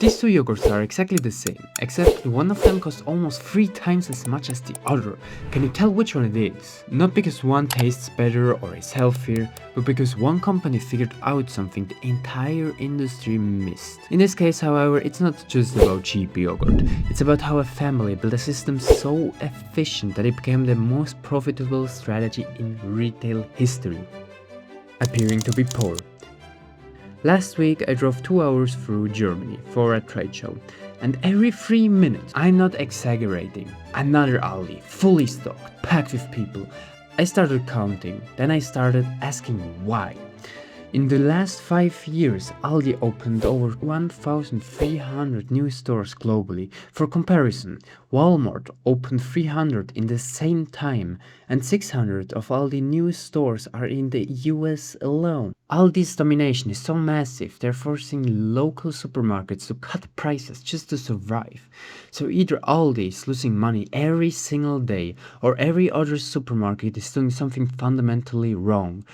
These two yogurts are exactly the same, except one of them costs almost 3 times as much as the other. Can you tell which one it is? Not because one tastes better or is healthier, but because one company figured out something the entire industry missed. In this case, however, it's not just about cheap yogurt. It's about how a family built a system so efficient that it became the most profitable strategy in retail history. Appearing to be poor. Last week I drove 2 hours through Germany for a trade show, and every 3 minutes, I'm not exaggerating, another Aldi, fully stocked, packed with people. I started counting, then I started asking why. In the last 5 years, Aldi opened over 1,300 new stores globally. For comparison, Walmart opened 300 in the same time, and 600 of Aldi new stores are in the US alone. Aldi's domination is so massive, they're forcing local supermarkets to cut prices just to survive. So either Aldi is losing money every single day, or every other supermarket is doing something fundamentally wrong.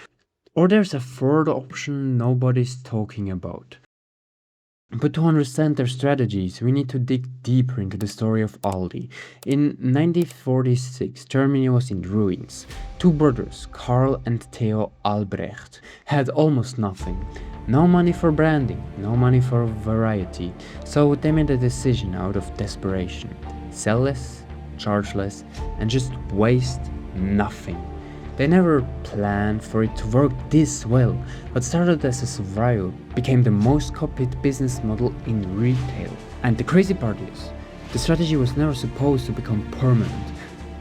Or there's a third option nobody's talking about. But to understand their strategies, we need to dig deeper into the story of Aldi. In 1946, Germany was in ruins. Two brothers, Karl and Theo Albrecht, had almost nothing. No money for branding, no money for variety. So they made a decision out of desperation. Sell less, charge less, and just waste nothing. They never planned for it to work this well. What started as a survival became the most copied business model in retail. And the crazy part is, the strategy was never supposed to become permanent.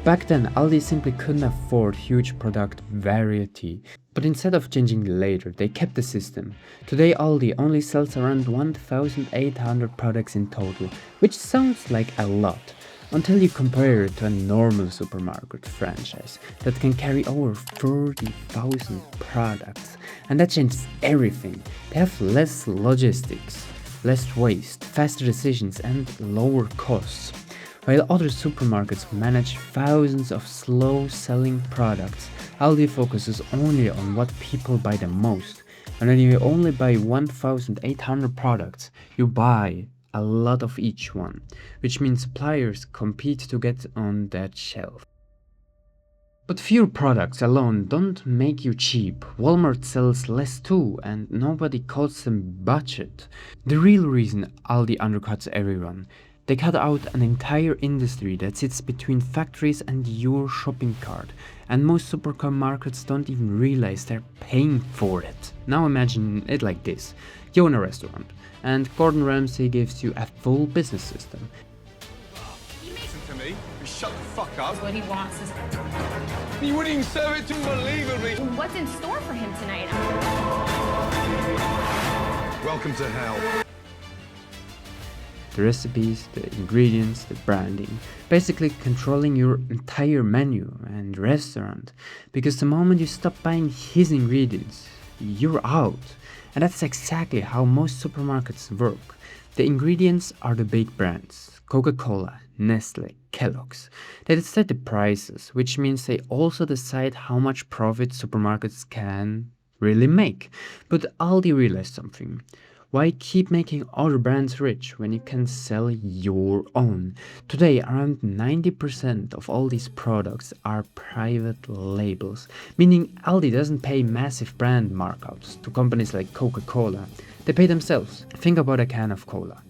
Back then, Aldi simply couldn't afford huge product variety. But instead of changing later, they kept the system. Today, Aldi only sells around 1,800 products in total, which sounds like a lot. Until you compare it to a normal supermarket franchise that can carry over 30,000 products. And that changes everything. They have less logistics, less waste, faster decisions, and lower costs. While other supermarkets manage thousands of slow-selling products, Aldi focuses only on what people buy the most. And when you only buy 1,800 products, you buy a lot of each one, which means suppliers compete to get on that shelf. But fewer products alone don't make you cheap. Walmart sells less too, and nobody calls them budget. The real reason Aldi undercuts everyone, they cut out an entire industry that sits between factories and your shopping cart, and most supermarkets don't even realize they're paying for it. Now imagine it like this. You own a restaurant, and Gordon Ramsay gives you a full business system. Listen to me, you shut the fuck up. What he wants is... You wouldn't even serve it to him unbelievably. What's in store for him tonight? Welcome to hell. The recipes, the ingredients, the branding, basically controlling your entire menu and restaurant. Because the moment you stop buying his ingredients, you're out. And that's exactly how most supermarkets work. The ingredients are the big brands, Coca-Cola, Nestle, Kellogg's. They decide the prices, which means they also decide how much profit supermarkets can really make. But Aldi realized something. Why keep making other brands rich when you can sell your own? Today, around 90% of all these products are private labels, meaning Aldi doesn't pay massive brand markups to companies like Coca-Cola. They pay themselves. Think about a can of cola.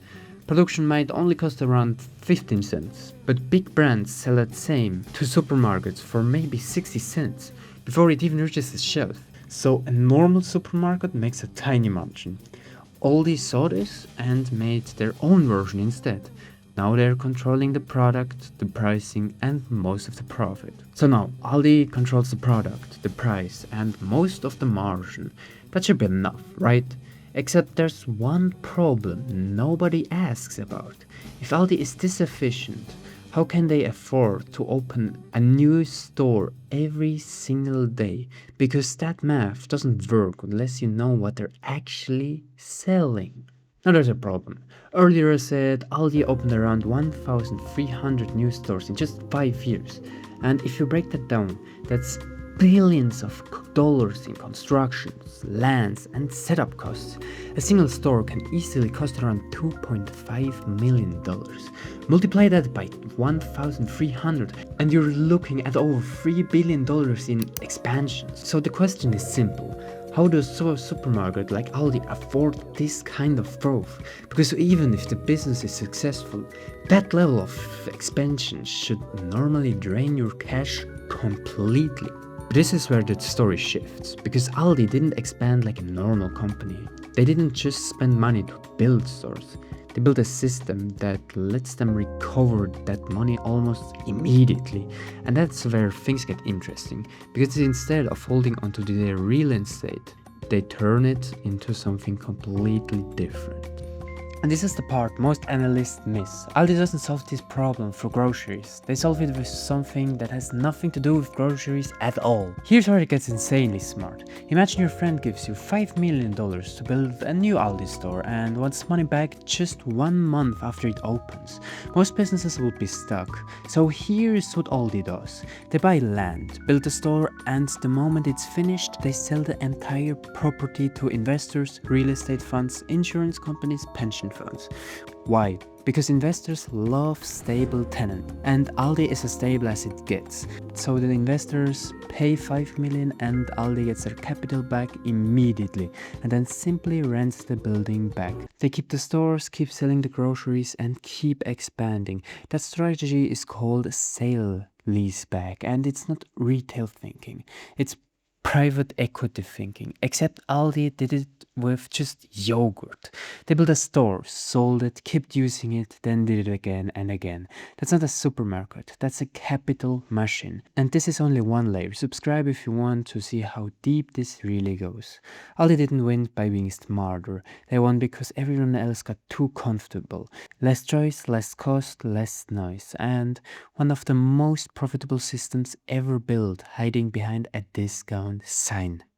Production might only cost around 15 cents, but big brands sell that same to supermarkets for maybe 60 cents before it even reaches the shelf. So a normal supermarket makes a tiny margin. Aldi saw this and made their own version instead. Now they're controlling the product, the pricing, and most of the profit. So now Aldi controls the product, the price, and most of the margin. That should be enough, right? Except there's one problem nobody asks about. If Aldi is this efficient, how can they afford to open a new store every single day? Because that math doesn't work unless you know what they're actually selling. Now there's a problem. Earlier I said Aldi opened around 1,300 new stores in just 5 years. And if you break that down, that's billions of dollars in constructions, lands, and setup costs. A single store can easily cost around $2.5 million. Multiply that by 1,300 and you're looking at over $3 billion in expansions. So the question is simple. How does a supermarket like Aldi afford this kind of growth? Because even if the business is successful, that level of expansion should normally drain your cash completely. This is where the story shifts, because Aldi didn't expand like a normal company. They didn't just spend money to build stores. They built a system that lets them recover that money almost immediately. And that's where things get interesting, because instead of holding onto their real estate, they turn it into something completely different. And this is the part most analysts miss. Aldi doesn't solve this problem for groceries. They solve it with something that has nothing to do with groceries at all. Here's where it gets insanely smart. Imagine your friend gives you $5 million to build a new Aldi store and wants money back just 1 month after it opens. Most businesses would be stuck. So here's what Aldi does. They buy land, build a store, and the moment it's finished, they sell the entire property to investors, real estate funds, insurance companies, pension funds. Why? Because investors love stable tenant, and Aldi is as stable as it gets. So the investors pay $5 million and Aldi gets their capital back immediately and then simply rents the building back. They keep the stores, keep selling the groceries, and keep expanding. That strategy is called Sale-Leaseback, and it's not retail thinking. It's private equity thinking, except Aldi did it with just yogurt. They built a store, sold it, kept using it, then did it again and again. That's not a supermarket, that's a capital machine. And this is only one layer. Subscribe if you want to see how deep this really goes. Aldi didn't win by being smarter. They won because everyone else got too comfortable. Less choice, less cost, less noise. And one of the most profitable systems ever built, hiding behind a discount sign.